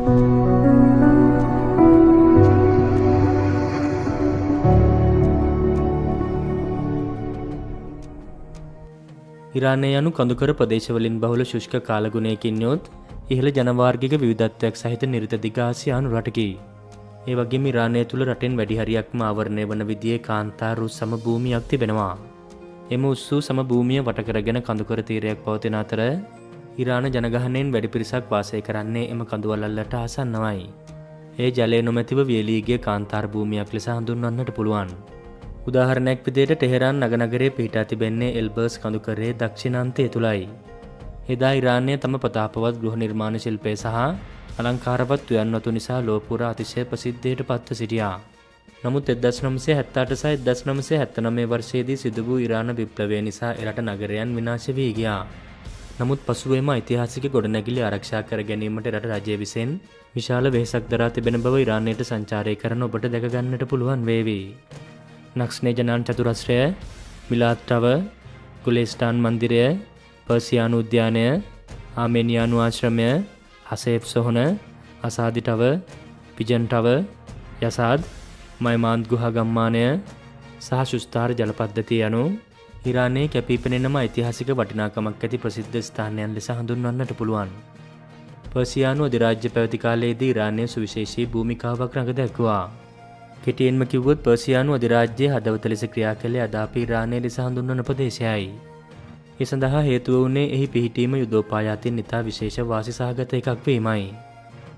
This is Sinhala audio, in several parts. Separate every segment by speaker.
Speaker 1: ඉරානය යනු කඳුකර ප්‍රදේශවලින් බහුල ශුෂ්ක කාලගුණයකින් යොත් ඉහළ ජනවාර්ගික විවිධත්වයක් සහිත නිරිත දිග ආසියානු රටකි. ඒ වගේම ඉරානය තුළ රටෙන් වැඩි හරියක්ම ආවරණය වන විදිහේ කාන්තාර උස් සම භූමියක් තිබෙනවා. එම උස් වූ සම භූමිය වට කරගෙන කඳුකර තීරයක් පවතින අතර ඉරාන ජනගහනයෙන් වැඩි පිරිසක් වාසය කරන්නේ එම කඳුවළල්ලට ආසන්නවයි. ඒ ජලය නොමැතිව වියලී ගිය කාන්තාර භූමියක් ලෙස හඳුන්වන්නට පුළුවන්. උදාහරණයක් විදිහට ටෙහෙරාන් නගරයේ පිහිටා තිබෙන්නේ එල්බර්ස් කඳුකරයේ දක්ෂිණාන්තය තුලයි. එදා ඉරානය තම ප්‍රතාපවත් ගෘහ නිර්මාණ ශිල්පය සහ අලංකාරවත් උයන්වතු නිසා ලොව පුරා අතිශය ප්‍රසිද්ධියට පත්ව සිටියා. නමුත් 1978 සහ 1979 වර්ෂයේදී සිදු වූ ඉරාන විප්ලවය නිසා එරට නගරයන් විනාශ වී ගියා. නමුත් පසුවේම ඓතිහාසික ගොඩනැගිලි ආරක්ෂා කර ගැනීමට රට රජය විසින් විශාල වෙහෙසක් දරා තිබෙන බව ඉරානයට සංචාරය කරන ඔබට දැක ගන්නට පුළුවන් වේවි. නක්ස්නේජනාන් චතුරස්‍රය, මිලාද් ටවර්, ගුලේස්ටාන් මන්දිරය, පර්සියානු උද්‍යානය, ආමේනියානු ආශ්‍රමය, හසේප් සොහොන, අසාදි ටවර්, පිජන් ටවර්, යසාද්, මයිමාන්ද් ගුහා ගම්මානය සහ ශුස්තාර ජල පද්ධතිය යනු ඉරානයේ කැපීපෙනෙනම ඓතිහාසික වටිනාකමක් ඇති ප්‍රසිද්ධ ස්ථානයන් ලෙස හඳුන්වන්නට පුළුවන්. පර්සියානු අධිරාජ්‍ය පැවති කාලයේදී ඉරානයේ සුවිශේෂී භූමිකාවක් රඟ දැක්වුවා. කෙටියෙන්ම කිව්වොත් පර්සියානු අධිරාජ්‍යයේ හදවත ලෙස ක්‍රියා කළේ අද අපි ඉරානය ලෙස හඳුන්වන ප්‍රදේශයයි. ඒ සඳහා හේතුව වුණේ එහි පිහිටීම යුදෝපායාතින් ඉතා විශේෂ වාසි සහගත එකක් වීමයි.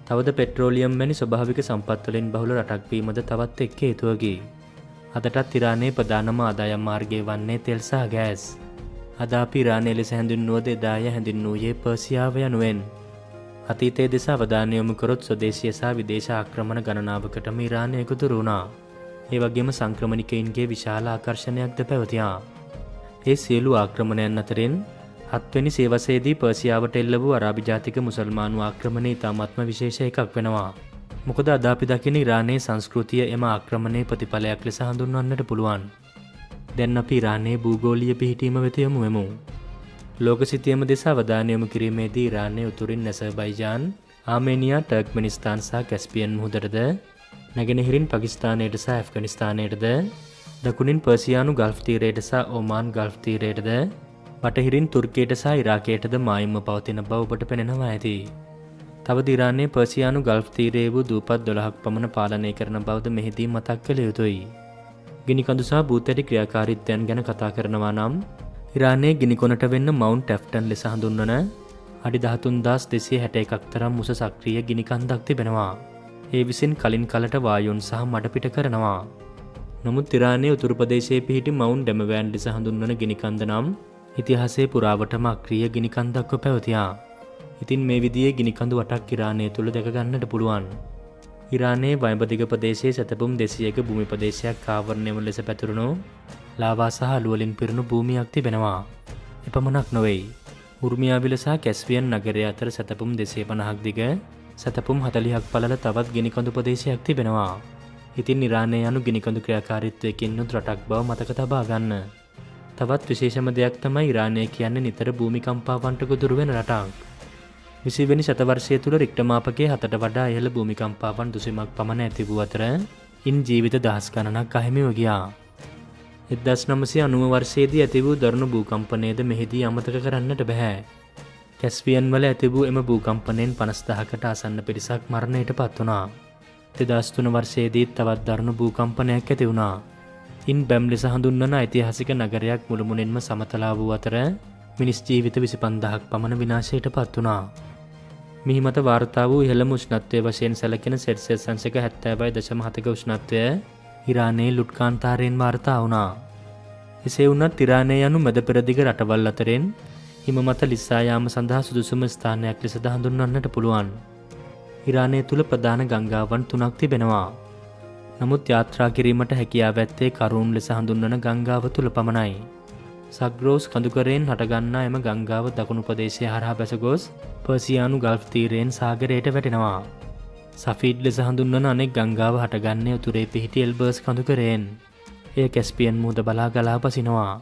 Speaker 1: තවද පෙට්‍රෝලියම් වැනි ස්වභාවික සම්පත් වලින් බහුල රටක් වීමද තවත් එක් හේතුවකි. අදටත් ඉරානයේ ප්‍රධානම ආදායම් මාර්ගය වන්නේ තෙල් සහ ගෑස්. අද අපි ඉරානය ලෙස හැඳින්වුවද එදාය හැඳින්වූයේ පර්සියාව යනුවෙන්. අතීතයේ දෙස අවධානය යොමු කරොත් ස්වදේශීය සහ විදේශ ආක්‍රමණ ගණනාවකටම ඉරානය ගොදුරු වුණා. ඒ වගේම සංක්‍රමණිකයින්ගේ විශාල ආකර්ෂණයක්ද පැවතියා. ඒ සියලු ආක්‍රමණයන් අතරින් 7 වෙනි සියවසේදී පර්සියාවට එල්ල වූ අරාබි ජාතික මුසල්මානු ආක්‍රමණය ඉතාමත්ම විශේෂ එකක් වෙනවා. මොකද අද අපි දකින ඉරානයේ සංස්කෘතිය එම ආක්‍රමණයේ ප්‍රතිඵලයක් ලෙස හඳුන්වන්නට පුළුවන්. දැන් අපි ඉරානයේ භූගෝලීය පිහිටීම වෙත යමු වෙමු. ලෝක සිතියම දෙස අවධානය යොමු කිරීමේදී ඉරානය උතුරින් ඇසර්බයිජාන්, ආමේනියා, ටර්ක්මෙනිස්තාන් සහ කැස්පියන් මුහුදටද, නැගෙනහිරින් පාකිස්තානයට සහ ඇෆ්ගනිස්තානයටද, දකුණින් පර්සියානු ගල්ෆ් තීරයට සහ ඔමාන් ගල්ෆ් තීරයටද, බටහිරින් තුර්කියට සහ ඉරාකයටද මායිම්ව පවතින බව ඔබට පෙනෙනවා ඇති. තවද ඉරානයේ පර්සියානු ගල්ෆ් තීරයේ වූ දූපත් 12ක් පමණ පාලනය කරන බවද මෙහිදී මතක් කළ යුතුයි. ගිනිකඳු සහ භූතැටි ක්‍රියාකාරීත්වයන් ගැන කතා කරනවා නම් ඉරානයේ ගිනිකොනට වෙන්න මවුන්ට් ඇෆ්ටන් ලෙස හඳුන්වන අඩි 13261ක් තරම් උස සක්‍රීය ගිනිකන්දක් තිබෙනවා. ඒ විසින් කලින් කලට වායුන් සහ මඩ පිට කරනවා. නමුත් ඉරානයේ උතුරු ප්‍රදේශයේ පිහිටි මවුන්ට් ඩෙමවෑන් ලෙස හඳුන්වන ගිනිකන්ද නම් ඉතිහාසයේ පුරාවටම අක්‍රීය ගිනිකන්දක්ව පැවතියා. ඉතින් මේ විදිහේ ගිනිකඳු 8ක් ඉරානය තුල දැක ගන්නට පුළුවන්. ඉරානයේ වයඹදිග ප්‍රදේශයේ සැතපුම් 200ක භූමි ප්‍රදේශයක් ආවරණය වන ලෙස පැතුරුණු ලාවා සහ අළු වලින් පිරුණු භූමියක් තිබෙනවා. එපමණක් නොවේ. උර්මියාවිල සහ කැස්පියන් නගරය අතර සැතපුම් 250ක් දිග, සැතපුම් 40ක් පළල තවත් ගිනිකඳු ප්‍රදේශයක් තිබෙනවා. ඉතින් ඉරානය යනු ගිනිකඳු ක්‍රියාකාරීත්වයකින් යුත් රටක් බව මතක තබා ගන්න. තවත් විශේෂම දෙයක් තමයි ඉරානය කියන්නේ නිතර භූමිකම්පාවන්ට ගොදුරු වෙන රටක්. 20 වෙනි ශතවර්ෂය තුල රික්ටර් මාපකයේ 7ට වඩා ඉහළ භූමිකම්පාවන් 200ක් පමණ ඇති වූ අතර ඉන් ජීවිත දහස් ගණනක් අහිමිව ගියා. 1990 වර්ෂයේදී ඇති වූ දරුණු භූකම්පනයේද මෙහිදී අමතක කරන්නට බෑ. කැස්පියන් වල ඇති වූ එම භූකම්පනයෙන් 50000කට ආසන්න පිරිසක් මරණයට පත් වුණා. 2003 වර්ෂයේදී තවත් දරුණු භූකම්පනයක් ඇති වුණා. ඉන් බැම් ලෙස හඳුන්වන ඓතිහාසික නගරයක් මුළුමනින්ම සමතලා වූ අතර මිනිස් ජීවිත 25000ක් පමණ විනාශයට පත් වුණා. මිහි මත වාර්තා වූ ඉහළම උෂ්ණත්වය වශයෙන් සැලකෙන සෙල්සියස් අංශක 70.7ක උෂ්ණත්වය ඉරානයේ ලුට්කාන්තාරයෙන් වාර්තා වුණා. එසේ වුණත් ඉරානය යනු මැද පෙරදිග රටවල් අතරින් හිම මත ලිස්සා යාම සඳහා සුදුසුම ස්ථානයක් ලෙසද හඳුන්වන්නට පුළුවන්. ඉරානය තුල ප්‍රධාන ගංගාවන් 3ක් තිබෙනවා. නමුත් යාත්‍රා කිරීමට හැකියාව ඇත්තේ කරුන් ලෙස හඳුන්වන ගංගාව තුල පමණයි. සග්‍රෝස් කඳුකරයෙන් හටගන්නා එම ගංගාව දකුණු ප්‍රදේශය හරහා බැස ගොස් පර්සියානු ගල්ෆ් තීරයෙන් සාගරයට වැටෙනවා. සෆීඩ් ලෙස හඳුන්වන අනෙක් ගංගාව හටගන්නේ උතුරේ පිහිටි එල්බර්ස් කඳුකරයෙන්. එය කැස්පියන් මුහුද බලා ගලා පසිනවා.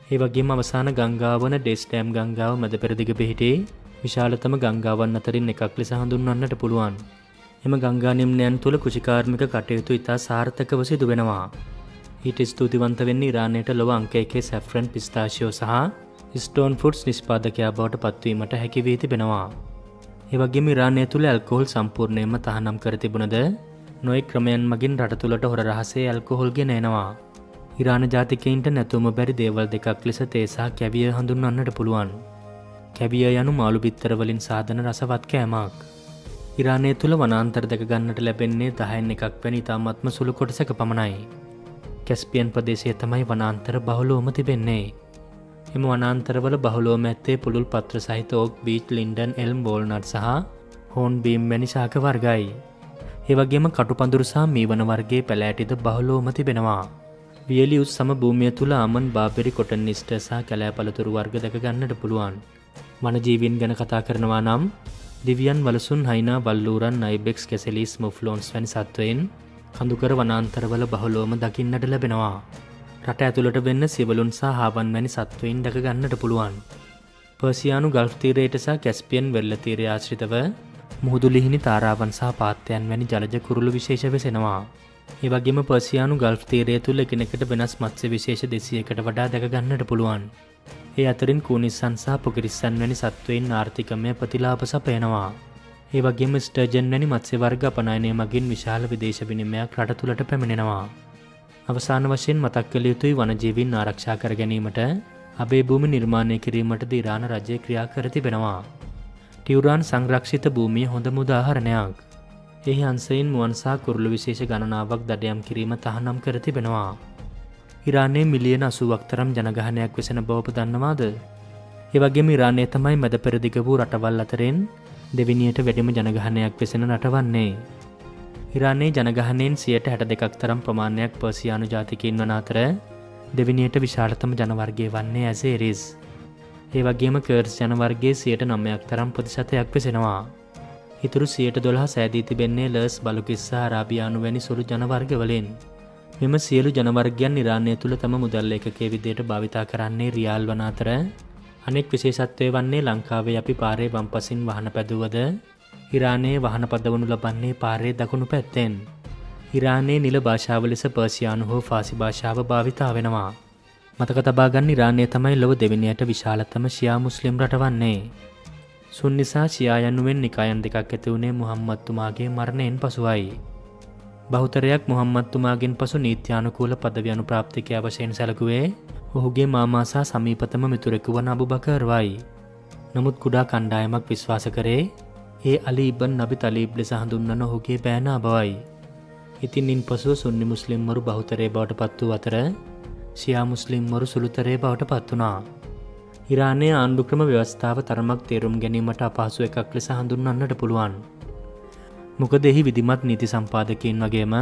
Speaker 1: ඒ වගේම අවසාන ගංගාව වන ඩෙස්ටෑම් ගංගාව මැද පෙරදිග පිහිටි විශාලතම ගංගාවන් අතරින් එකක් ලෙස හඳුන්වන්නට පුළුවන්. එම ගංගා නිම්නයන් තුළ කෘෂිකාර්මික කටයුතු ඉතා සාර්ථකව සිදු වෙනවා. ඊට ස්තුතිවන්ත වෙන්නේ ඉරානයට ලොව අංක 1 සැෆ්‍රන් පිස්තාෂියෝ සහ ස්ටෝන් ෆුඩ්ස් නිෂ්පාදකයා බවට පත්වීමට හැකි වී තිබෙනවා. ඒ වගේම ඉරානය තුළ ඇල්කොහොල් සම්පූර්ණයෙන්ම තහනම් කර තිබුණද නොයෙක් ක්‍රමයන් මගින් රට තුළට හොර රහසේ ඇල්කොහොල් ගෙන එනවා. ඉරාන ජාතිකයින්ට නැතුම බැරි දේවල් දෙකක් ලෙස තේ සහ කැවිය හඳුන්වන්නට පුළුවන්. කැවිය යනු මාළු බිත්තර වලින් සාදන රසවත් කෑමක්. ඉරානය තුළ වනාන්තර දැක ගන්නට ලැබෙන්නේ 10න් එකක් වැනි ඉතාමත්ම සුළු කොටසක පමණයි. කැස්පියන් ප්‍රදේශය තමයි වනාන්තර බහුලවම තිබෙන්නේ. එම වනාන්තරවල බහුලවම ඇත්තේ පුළුල් පත්‍ර සහිත ඕක්, බීච්, ලින්ඩන්, එල්ම්, වෝල්නට් සහ හෝන් බීම් වැනි ශාක වර්ගයි. ඒ වගේම කටුපඳුරු සහ මීවන වර්ගයේ පැලෑටිද බහුලවම තිබෙනවා. වියලි උස් සම භූමිය තුළ ආමන්, බාබෙරි, කොටන් නිස්ටර් සහ කැලෑපලතුරු වර්ග දැක ගන්නට පුළුවන්. වනජීවීන් ගැන කතා කරනවා නම් දිවියන්, වලසුන්, හයිනා, වල්ලූරන්, නයිබෙක්ස්, කැසෙලිස්, මුෆ්ලෝන්ස් වැනි සත්වයින් කඳුකර වනාන්තරවල බහුලවම දකින්නට ලැබෙනවා. රට ඇතුළට වෙන්න සිවලුන් සහ හාවන් වැනි සත්වයින් දැක ගන්නට පුළුවන්. පර්සියානු ගල්ෆ් තීරයට සහ කැස්පියන් වෙරළ තීරය ආශ්‍රිතව මුහුදු ලිහිණි, තාරාවන් සහ පාත්තයන් වැනි ජලජ කුරුළු විශේෂ වෙසෙනවා. ඒ වගේම පර්සියානු ගල්ෆ් තීරය තුළ එකිනෙකට වෙනස් මත්ස්‍ය විශේෂ 200කට වඩා දැක ගන්නට පුළුවන්. ඒ අතරින් කූනිස්සන් සහ පොකිරිස්සන් වැනි සත්වයින් ආර්ථිකමය ප්‍රතිලාභ සපයනවා. ඒ වගේම ස්ටර්ජන් වැනි මත්ස්‍ය වර්ග අපනයනය මගින් විශාල විදේශ විනිමයක් රට තුළට පැමිණෙනවා. අවසාන වශයෙන් මතක් කළ යුතුයි වනජීවීන් ආරක්ෂා කර ගැනීමට අබේ භූමි නිර්මාණය කිරීමටද ඉරාන රජය ක්‍රියා කර තිබෙනවා. ටියුරාන් සංරක්ෂිත භූමිය හොඳම උදාහරණයක්. එහි අංශයෙන් මුවන් සහ කුරුළු විශේෂ ගණනාවක් දඩයම් කිරීම තහනම් කර තිබෙනවා. ඉරානයේ මිලියන 80ක් තරම් ජනගහනයක් වෙසෙන බව ඔබ දන්නවාද? ඒ වගේම ඉරානය තමයි මැද පෙරදිග වූ රටවල් අතරින් දෙවෙනියට වැඩිම ජනගහනයක් වෙසෙන රට වන්නේ. ඉරානයේ ජනගහනයෙන් 62% තරම් ප්‍රමාණයක් පර්සියානු ජාතිකයින් වන අතර දෙවෙනියට විශාලතම ජනවර්ගය වන්නේ ඇසේරිස්. ඒ වගේම කර්ස් ජනවර්ගයේ 9% තරම් ප්‍රතිශතයක් වෙසෙනවා. ඉතුරු 12% සෑදී තිබෙන්නේ ලර්ස්, බලුකිස් සහ අරාබියානු වැනි සුළු ජනවර්ග වලින්. මෙම සියලු ජනවර්ගයන් ඉරානය තුළ තම මුදල් ඒකකයේ විදියට භාවිතා කරන්නේ රියාල් වන අතර අනෙක් විශේෂත්වය වන්නේ ලංකාවේ අපි පාරේ වම්පසින් වාහන පැදුවද ඉරානයේ වාහන පදවනු ලබන්නේ පාරේ දකුණු පැත්තෙන්. ඉරානයේ නිල භාෂාව ලෙස පර්සියානු හෝ ෆාසි භාෂාව භාවිතා වෙනවා. මතක තබා ගන්න ඉරානය තමයි ලොව දෙවෙනියට විශාලතම ෂියා මුස්ලිම් රට වන්නේ. සුන්නි සහ ෂියා යනුවෙන් නිකායන් දෙකක් ඇති වුණේ මුහම්මද් තුමාගේ මරණයෙන් පසුවයි. බහුතරයක් මුහම්මද් තුමාගෙන් පසු නීත්‍යානුකූල පදවි අනුප්‍රාප්තිකයා වශයෙන් සැලකුවේ ඔහුගේ මාමා සහ සමීපතම මිතුරෙකු වන අබු බකර්වයි. නමුත් කුඩා කණ්ඩායමක් විශ්වාස කරේ ඒ අලි ඉබ්න් නබි තලීබ් ලෙස හඳුන්වන ඔහුගේ බෑනා බවයි. ඉතින් ඉන්පසුව සුන්නි මුස්ලිම්වරු බහුතරය බවට පත් වූ අතර ෂියා මුස්ලිම්වරු සුළුතරය බවට පත් වුණා. ඉරානයේ ආණ්ඩු ක්‍රම ව්‍යවස්ථාව තරමක් තේරුම් ගැනීමට අපහසු එකක් ලෙස හඳුන්වන්නට පුළුවන්. මොකද එහි විධිමත් නීති සම්පාදකයින් වගේම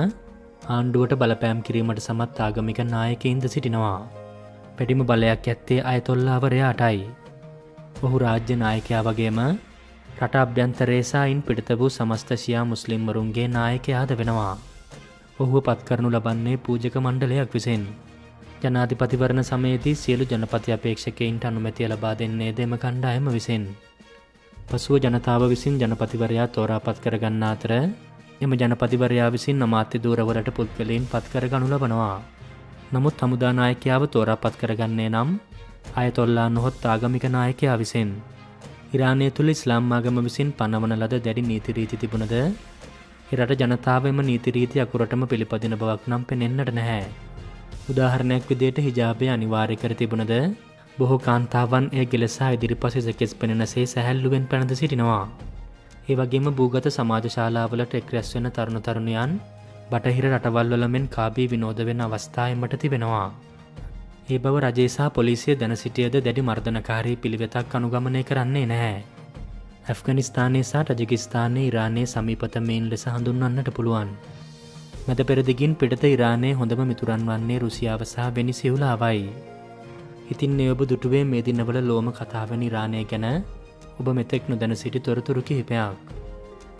Speaker 1: ආණ්ඩුවට බලපෑම් කිරීමට සමත් ආගමික නායකයින්ද සිටිනවා. පැටිම බලයක් ඇත්තේ අයතොල්ලාවරයාටයි. ඔහු රාජ්‍ය නායකයා වගේම රට අභ්‍යන්තරයේ සහ ඉන් පිටත වූ සමස්ත ෂියා මුස්ලිම්වරුන්ගේ නායකයාද වෙනවා. ඔහුව පත් කරනු ලබන්නේ පූජක මණ්ඩලයක් විසින්. ජනාධිපතිවරණ සමයේදී සියලු ජනපති අපේක්ෂකයින්ට අනුමැතිය ලබා දෙන්නේ දෙම කණ්ඩායම විසින්. පසුව ජනතාව විසින් ජනපතිවරයා තෝරාපත් කරගන්නා අතර එම ජනපතිවරයා විසින් අමාත්‍ය ධූරවලට පුද්ගලයන් පත් කරගනු ලබනවා. නමුත් හමුදා නායකයාව තෝරාපත් කරගන්නේ නම් අයතොල්ලා නොහොත් ආගමික නායකයා විසින්. ඉරානය තුළ ඉස්ලාම් ආගම විසින් පනවන ලද දැඩි නීති රීති තිබුණද එරට ජනතාව එම නීති රීති අකුරටම පිළිපදින බවක් නම් පෙනෙන්නට නැහැ. උදාහරණයක් විදියට හිජාබය අනිවාර්ය කර තිබුණද බොහෝ කාන්තාවන් එය ගෙලසා ඉදිරිපස සෙකෙස් පෙනෙනසේ සැහැල්ලුවෙන් පැනද සිටිනවා. ඒ වගේම භූගත සමාජ ශාලාවලට එක් රැස් වෙන තරුණ තරුණියන් බටහිර රටවල් වල මෙන් කාබී විනෝද වෙන අවස්ථා එමට තිබෙනවා. ඒ බව රජය සහ පොලිසිය දැන සිටියද දැඩි මර්දනකාරී පිළිවෙතක් අනුගමනය කරන්නේ නැහැ. ඇෆ්ගනිස්තානයේ සහ ටජිකිස්තානයේ ඉරානයේ සමීපතමයින් ලෙස හඳුන්වන්නට පුළුවන්. මැද පෙරදිගින් පිටත ඉරානයේ හොඳම මිතුරන් වන්නේ රුසියාව සහ වෙනිසියුලාවයි. ඉතින් මේ ඔබ දුටුවේ මේ දිනවල ලෝම කතාවෙන ඉරානය ගැන ඔබ මෙතෙක් නොදැන සිටි තොරතුරු කිහිපයක්.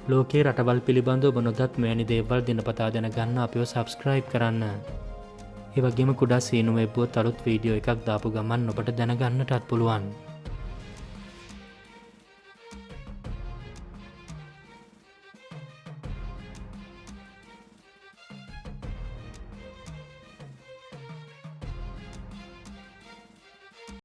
Speaker 1: ලෝකයේ රටවල් පිළිබඳ ඔබ නොදත් මෙවැනි දේවල් දිනපතා දැනගන්න අපිව සබ්ස්ක්‍රයිබ් කරන්න. ඒ වගේම කුඩා සීනු වෙබ්බුවත් අලුත් වීඩියෝ එකක් දාපු ගමන් ඔබට දැනගන්නටත් පුළුවන්.